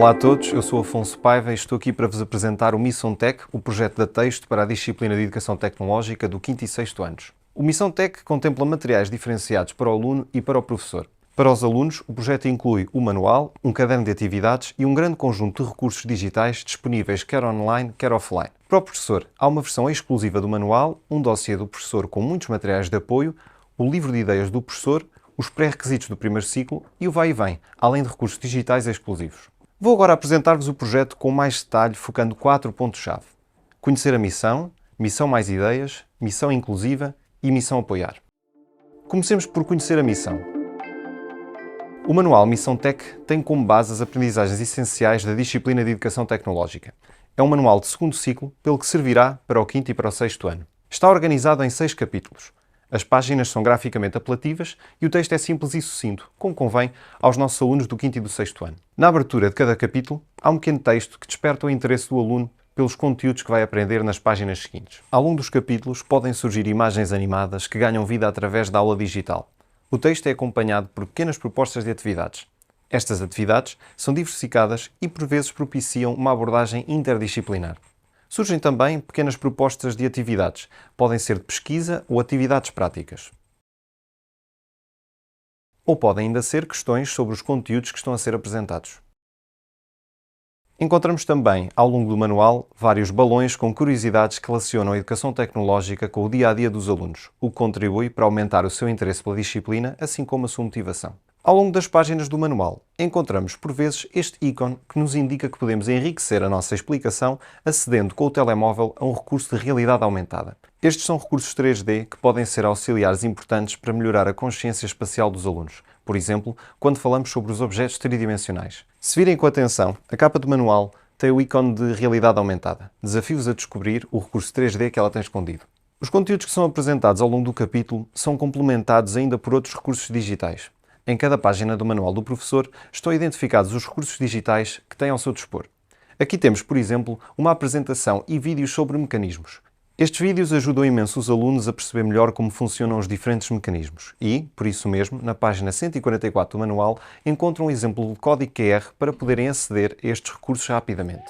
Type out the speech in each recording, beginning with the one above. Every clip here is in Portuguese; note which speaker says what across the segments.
Speaker 1: Olá a todos, eu sou Afonso Paiva e estou aqui para vos apresentar o Missão Tech, o projeto da Texto para a disciplina de Educação Tecnológica do 5º e 6º anos. O Missão Tech contempla materiais diferenciados para o aluno e para o professor. Para os alunos, o projeto inclui o manual, um caderno de atividades e um grande conjunto de recursos digitais disponíveis quer online, quer offline. Para o professor, há uma versão exclusiva do manual, um dossiê do professor com muitos materiais de apoio, o livro de ideias do professor, os pré-requisitos do primeiro ciclo e o vai e vem, além de recursos digitais exclusivos. Vou agora apresentar-vos o projeto com mais detalhe, focando 4 pontos-chave. Conhecer a missão, missão mais ideias, missão inclusiva e missão apoiar. Comecemos por conhecer a missão. O manual Missão Tech tem como base as aprendizagens essenciais da disciplina de Educação Tecnológica. É um manual de 2º ciclo, pelo que servirá para o 5º e para o 6º ano. Está organizado em 6 capítulos. As páginas são graficamente apelativas e o texto é simples e sucinto, como convém aos nossos alunos do 5º e do 6º ano. Na abertura de cada capítulo, há um pequeno texto que desperta o interesse do aluno pelos conteúdos que vai aprender nas páginas seguintes. Ao longo dos capítulos podem surgir imagens animadas que ganham vida através da aula digital. O texto é acompanhado por pequenas propostas de atividades. Estas atividades são diversificadas e por vezes propiciam uma abordagem interdisciplinar. Surgem também pequenas propostas de atividades, podem ser de pesquisa ou atividades práticas. Ou podem ainda ser questões sobre os conteúdos que estão a ser apresentados. Encontramos também, ao longo do manual, vários balões com curiosidades que relacionam a educação tecnológica com o dia-a-dia dos alunos, o que contribui para aumentar o seu interesse pela disciplina, assim como a sua motivação. Ao longo das páginas do manual, encontramos por vezes este ícone que nos indica que podemos enriquecer a nossa explicação acedendo com o telemóvel a um recurso de realidade aumentada. Estes são recursos 3D que podem ser auxiliares importantes para melhorar a consciência espacial dos alunos, por exemplo, quando falamos sobre os objetos tridimensionais. Se virem com atenção, a capa do manual tem o ícone de realidade aumentada. Desafio-vos a descobrir o recurso 3D que ela tem escondido. Os conteúdos que são apresentados ao longo do capítulo são complementados ainda por outros recursos digitais. Em cada página do manual do professor estão identificados os recursos digitais que tem ao seu dispor. Aqui temos, por exemplo, uma apresentação e vídeos sobre mecanismos. Estes vídeos ajudam imenso os alunos a perceber melhor como funcionam os diferentes mecanismos e, por isso mesmo, na página 144 do manual, encontram um exemplo de código QR para poderem aceder a estes recursos rapidamente.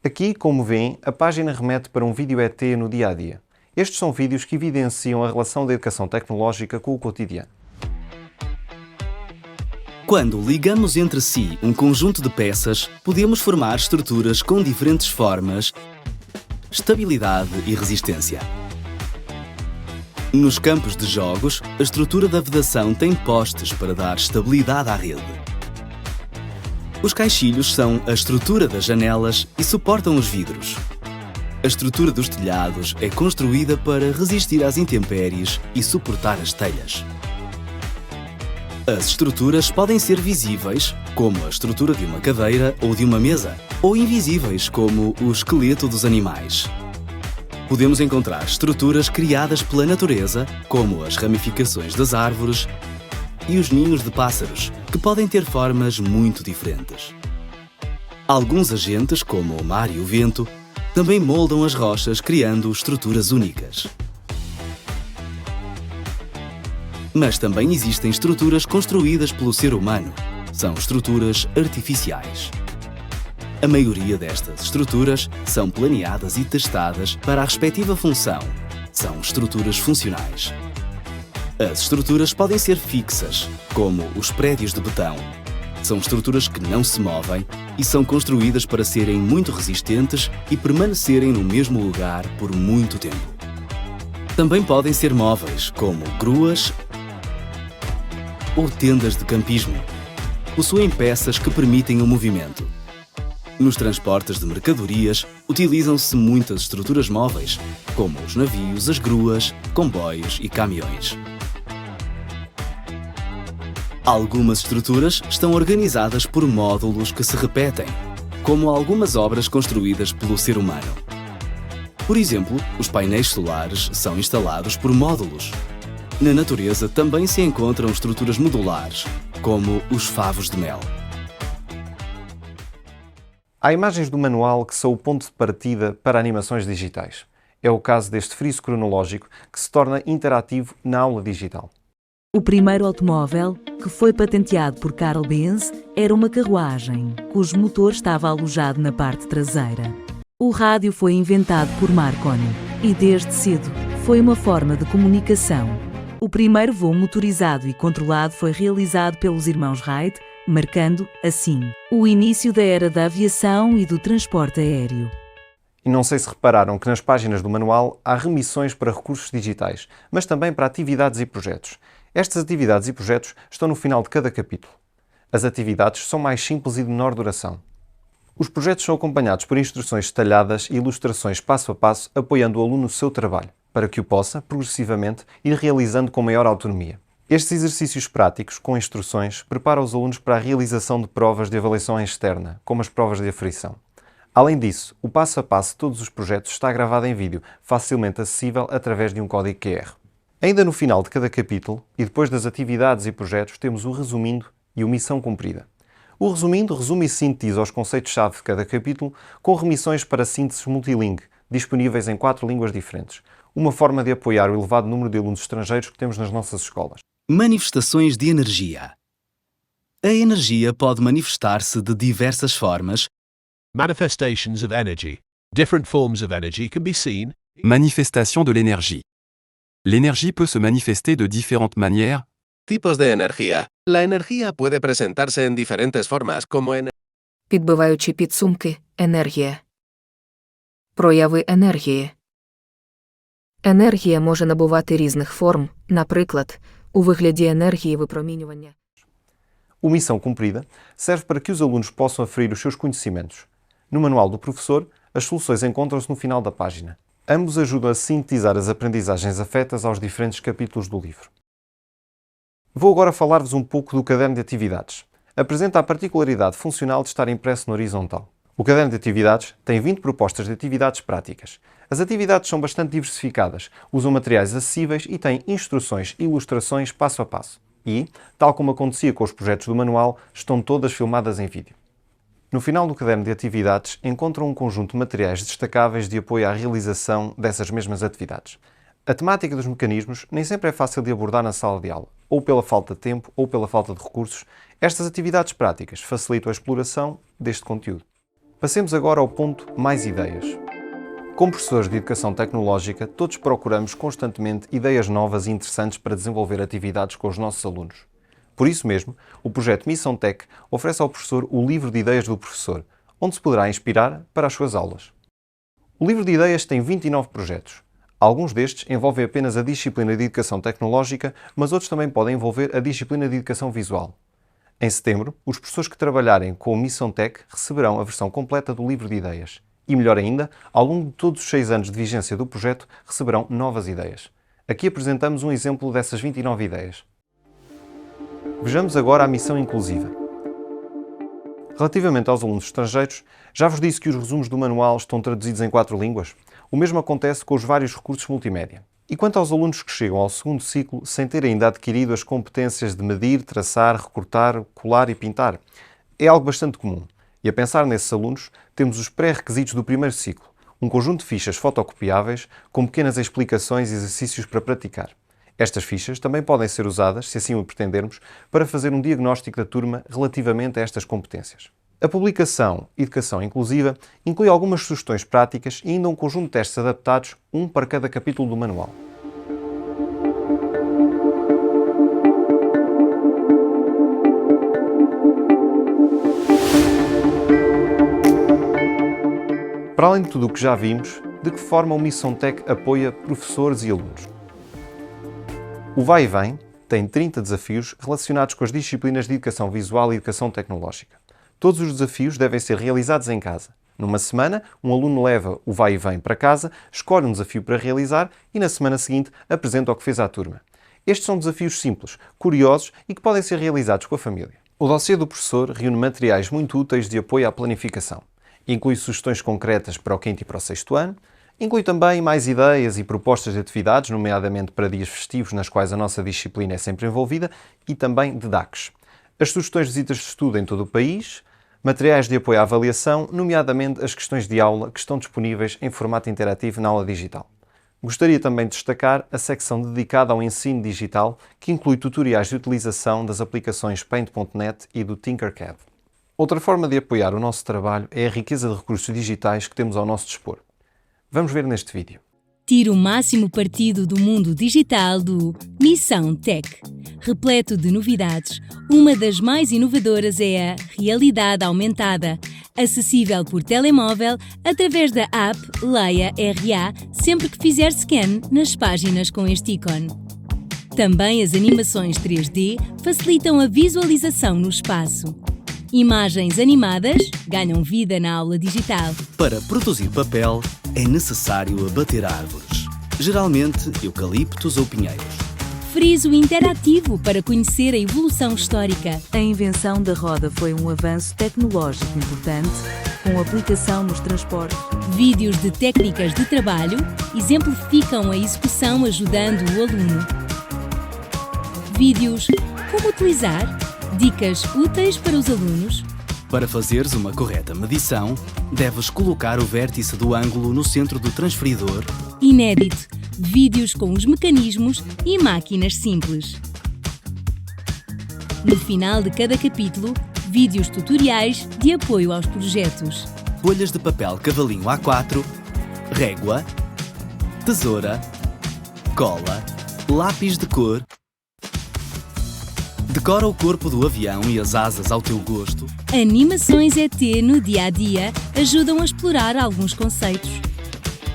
Speaker 1: Aqui, como veem, a página remete para um vídeo ET no dia-a-dia. Estes são vídeos que evidenciam a relação da educação tecnológica com o cotidiano.
Speaker 2: Quando ligamos entre si um conjunto de peças, podemos formar estruturas com diferentes formas, estabilidade e resistência. Nos campos de jogos, a estrutura da vedação tem postes para dar estabilidade à rede. Os caixilhos são a estrutura das janelas e suportam os vidros. A estrutura dos telhados é construída para resistir às intempéries e suportar as telhas. As estruturas podem ser visíveis, como a estrutura de uma cadeira ou de uma mesa, ou invisíveis, como o esqueleto dos animais. Podemos encontrar estruturas criadas pela natureza, como as ramificações das árvores e os ninhos de pássaros, que podem ter formas muito diferentes. Alguns agentes, como o mar e o vento, também moldam as rochas, criando estruturas únicas. Mas também existem estruturas construídas pelo ser humano. São estruturas artificiais. A maioria destas estruturas são planeadas e testadas para a respectiva função. São estruturas funcionais. As estruturas podem ser fixas, como os prédios de betão. São estruturas que não se movem e são construídas para serem muito resistentes e permanecerem no mesmo lugar por muito tempo. Também podem ser móveis, como gruas ou tendas de campismo. Possuem peças que permitem o movimento. Nos transportes de mercadorias, utilizam-se muitas estruturas móveis, como os navios, as gruas, comboios e caminhões. Algumas estruturas estão organizadas por módulos que se repetem, como algumas obras construídas pelo ser humano. Por exemplo, os painéis solares são instalados por módulos. Na natureza também se encontram estruturas modulares, como os favos de mel.
Speaker 1: Há imagens do manual que são o ponto de partida para animações digitais. É o caso deste friso cronológico que se torna interativo na aula digital.
Speaker 3: O primeiro automóvel, que foi patenteado por Carl Benz, era uma carruagem, cujo motor estava alojado na parte traseira. O rádio foi inventado por Marconi e, desde cedo, foi uma forma de comunicação. O primeiro voo motorizado e controlado foi realizado pelos irmãos Wright, marcando, assim, o início da era da aviação e do transporte aéreo.
Speaker 1: E não sei se repararam que nas páginas do manual há remissões para recursos digitais, mas também para atividades e projetos. Estas atividades e projetos estão no final de cada capítulo. As atividades são mais simples e de menor duração. Os projetos são acompanhados por instruções detalhadas e ilustrações passo a passo, apoiando o aluno no seu trabalho, para que o possa, progressivamente, ir realizando com maior autonomia. Estes exercícios práticos, com instruções, preparam os alunos para a realização de provas de avaliação externa, como as provas de aferição. Além disso, o passo a passo de todos os projetos está gravado em vídeo, facilmente acessível através de um código QR. Ainda no final de cada capítulo, e depois das atividades e projetos, temos o resumindo e o missão cumprida. O resumindo resume e sintetiza os conceitos-chave de cada capítulo, com remissões para sínteses multilingue, disponíveis em 4 línguas diferentes, uma forma de apoiar o elevado número de alunos estrangeiros que temos nas nossas escolas.
Speaker 2: Manifestações de energia. A energia pode manifestar-se de diversas formas.
Speaker 4: Manifestations of energy. Different forms of energy can be seen.
Speaker 5: Manifestation de l'énergie. L'énergie peut se manifester de différentes manières.
Speaker 6: Tipos de energía. La energía puede presentarse en diferentes formas, como en
Speaker 7: Підбиваючи підсумки, енергія. Прояви енергії. Енергія може набувати різних форм, наприклад, у вигляді енергії випромінювання.
Speaker 1: O Missão Cumprida serve para que os alunos possam aferir os seus conhecimentos. No manual do professor, as soluções encontram-se no final da página. Ambos ajudam a sintetizar as aprendizagens afetas aos diferentes capítulos do livro. Vou agora falar-vos um pouco do caderno de atividades. Apresenta a particularidade funcional de estar impresso na horizontal. O caderno de atividades tem 20 propostas de atividades práticas. As atividades são bastante diversificadas, usam materiais acessíveis e têm instruções e ilustrações passo a passo. E, tal como acontecia com os projetos do manual, estão todas filmadas em vídeo. No final do caderno de atividades encontram um conjunto de materiais destacáveis de apoio à realização dessas mesmas atividades. A temática dos mecanismos nem sempre é fácil de abordar na sala de aula, ou pela falta de tempo ou pela falta de recursos. Estas atividades práticas facilitam a exploração deste conteúdo. Passemos agora ao ponto mais ideias. Como professores de Educação Tecnológica, todos procuramos constantemente ideias novas e interessantes para desenvolver atividades com os nossos alunos. Por isso mesmo, o projeto Missão Tech oferece ao professor o livro de ideias do professor, onde se poderá inspirar para as suas aulas. O livro de ideias tem 29 projetos. Alguns destes envolvem apenas a disciplina de Educação Tecnológica, mas outros também podem envolver a disciplina de Educação Visual. Em setembro, os professores que trabalharem com o Missão Tech receberão a versão completa do livro de ideias. E melhor ainda, ao longo de todos os 6 anos de vigência do projeto, receberão novas ideias. Aqui apresentamos um exemplo dessas 29 ideias. Vejamos agora a missão inclusiva. Relativamente aos alunos estrangeiros, já vos disse que os resumos do manual estão traduzidos em 4 línguas? O mesmo acontece com os vários recursos multimédia. E quanto aos alunos que chegam ao segundo ciclo sem ter ainda adquirido as competências de medir, traçar, recortar, colar e pintar? É algo bastante comum. E a pensar nesses alunos, temos os pré-requisitos do primeiro ciclo, um conjunto de fichas fotocopiáveis com pequenas explicações e exercícios para praticar. Estas fichas também podem ser usadas, se assim o pretendermos, para fazer um diagnóstico da turma relativamente a estas competências. A publicação Educação Inclusiva inclui algumas sugestões práticas e ainda um conjunto de testes adaptados, um para cada capítulo do manual. Para além de tudo o que já vimos, de que forma o Missão Tech apoia professores e alunos? O Vai e Vem tem 30 desafios relacionados com as disciplinas de Educação Visual e Educação Tecnológica. Todos os desafios devem ser realizados em casa. Numa semana, um aluno leva o Vai e Vem para casa, escolhe um desafio para realizar e na semana seguinte apresenta o que fez à turma. Estes são desafios simples, curiosos e que podem ser realizados com a família. O dossiê do professor reúne materiais muito úteis de apoio à planificação. Inclui sugestões concretas para o 5º e para o 6º ano, Inclui também mais ideias e propostas de atividades, nomeadamente para dias festivos nas quais a nossa disciplina é sempre envolvida, e também de DACs. As sugestões de visitas de estudo em todo o país, materiais de apoio à avaliação, nomeadamente as questões de aula que estão disponíveis em formato interativo na aula digital. Gostaria também de destacar a secção dedicada ao ensino digital, que inclui tutoriais de utilização das aplicações Paint.net e do Tinkercad. Outra forma de apoiar o nosso trabalho é a riqueza de recursos digitais que temos ao nosso dispor. Vamos ver neste vídeo.
Speaker 8: Tire o máximo partido do mundo digital do Missão Tech. Repleto de novidades, uma das mais inovadoras é a realidade aumentada, acessível por telemóvel através da app Leia RA sempre que fizer scan nas páginas com este ícone. Também as animações 3D facilitam a visualização no espaço. Imagens animadas ganham vida na aula digital.
Speaker 2: Para produzir papel, é necessário abater árvores, geralmente eucaliptos ou pinheiros.
Speaker 8: Friso interativo para conhecer a evolução histórica.
Speaker 3: A invenção da roda foi um avanço tecnológico importante, com aplicação nos transportes.
Speaker 8: Vídeos de técnicas de trabalho exemplificam a execução ajudando o aluno. Vídeos como utilizar, dicas úteis para os alunos.
Speaker 2: Para fazeres uma correta medição, deves colocar o vértice do ângulo no centro do transferidor.
Speaker 8: Inédito, vídeos com os mecanismos e máquinas simples. No final de cada capítulo, vídeos tutoriais de apoio aos projetos.
Speaker 2: Bolhas de papel cavalinho A4, régua, tesoura, cola, lápis de cor. Decora o corpo do avião e as asas ao teu gosto.
Speaker 8: Animações ET no dia-a-dia ajudam a explorar alguns conceitos.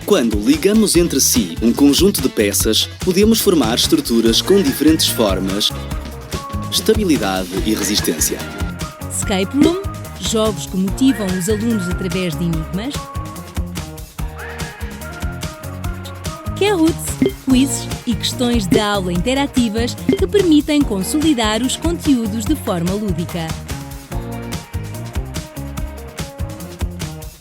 Speaker 2: Quando ligamos entre si um conjunto de peças, podemos formar estruturas com diferentes formas, estabilidade e resistência.
Speaker 8: Escape Room, jogos que motivam os alunos através de enigmas. Kahoots, quizzes e questões de aula interativas que permitem consolidar os conteúdos de forma lúdica.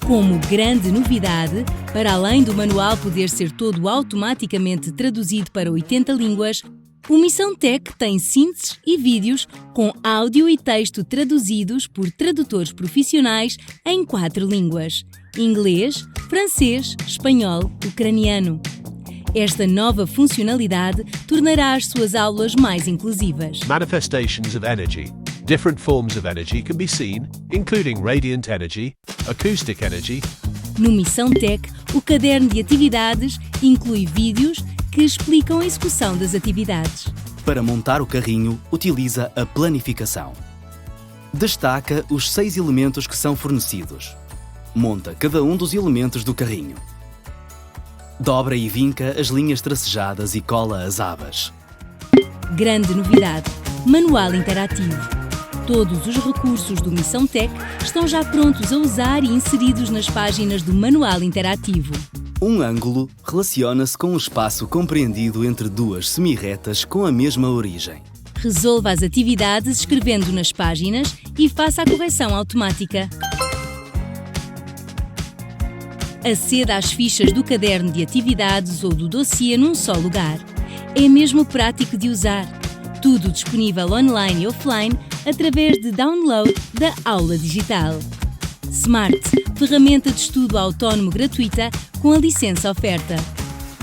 Speaker 8: Como grande novidade, para além do manual poder ser todo automaticamente traduzido para 80 línguas, o Missão Tech tem sínteses e vídeos com áudio e texto traduzidos por tradutores profissionais em 4 línguas: inglês, francês, espanhol, ucraniano. Esta nova funcionalidade tornará as suas aulas mais inclusivas.
Speaker 4: Manifestations of energy. Different forms of energy can be seen, including radiant energy, acoustic energy.
Speaker 8: No Missão Tech, o caderno de atividades inclui vídeos que explicam a execução das atividades.
Speaker 2: Para montar o carrinho, utiliza a planificação. Destaca os 6 elementos que são fornecidos. Monta cada um dos elementos do carrinho. Dobra e vinca as linhas tracejadas e cola as abas.
Speaker 8: Grande novidade: manual interativo. Todos os recursos do Missão Tech estão já prontos a usar e inseridos nas páginas do manual interativo.
Speaker 2: Um ângulo relaciona-se com um espaço compreendido entre duas semi-retas com a mesma origem.
Speaker 8: Resolva as atividades escrevendo nas páginas e faça a correção automática. Aceda às fichas do caderno de atividades ou do dossiê num só lugar. É mesmo prático de usar. Tudo disponível online e offline através de download da aula digital. Smart, ferramenta de estudo autónomo gratuita com a licença oferta.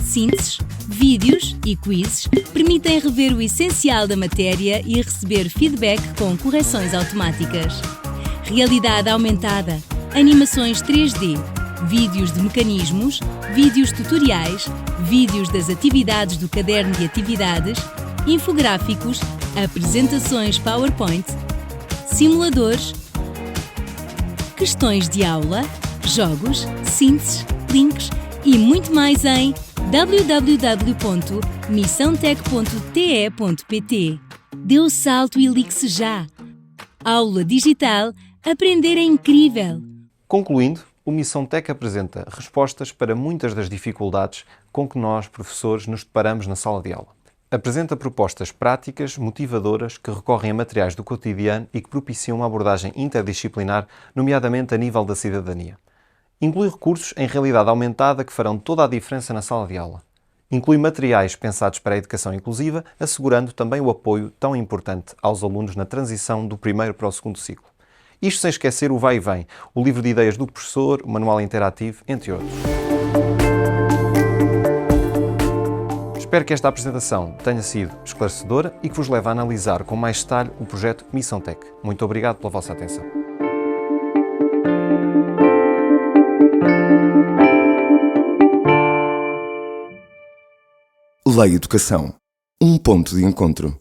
Speaker 8: Sínteses, vídeos e quizzes permitem rever o essencial da matéria e receber feedback com correções automáticas. Realidade aumentada, animações 3D, vídeos de mecanismos, vídeos tutoriais, vídeos das atividades do caderno de atividades, infográficos, apresentações PowerPoint, simuladores, questões de aula, jogos, sínteses, links e muito mais em www.missaotech.te.pt. Dê o salto e ligue-se já! Aula digital, aprender é incrível!
Speaker 1: Concluindo, o Missão Tech apresenta respostas para muitas das dificuldades com que nós, professores, nos deparamos na sala de aula. Apresenta propostas práticas, motivadoras, que recorrem a materiais do cotidiano e que propiciam uma abordagem interdisciplinar, nomeadamente a nível da cidadania. Inclui recursos em realidade aumentada que farão toda a diferença na sala de aula. Inclui materiais pensados para a educação inclusiva, assegurando também o apoio tão importante aos alunos na transição do primeiro para o segundo ciclo. Isto sem esquecer o vai e vem, o livro de ideias do professor, o manual interativo, entre outros. Espero que esta apresentação tenha sido esclarecedora e que vos leve a analisar com mais detalhe o projeto Missão Tech. Muito obrigado pela vossa atenção.
Speaker 9: Lei Educação. Um ponto de encontro.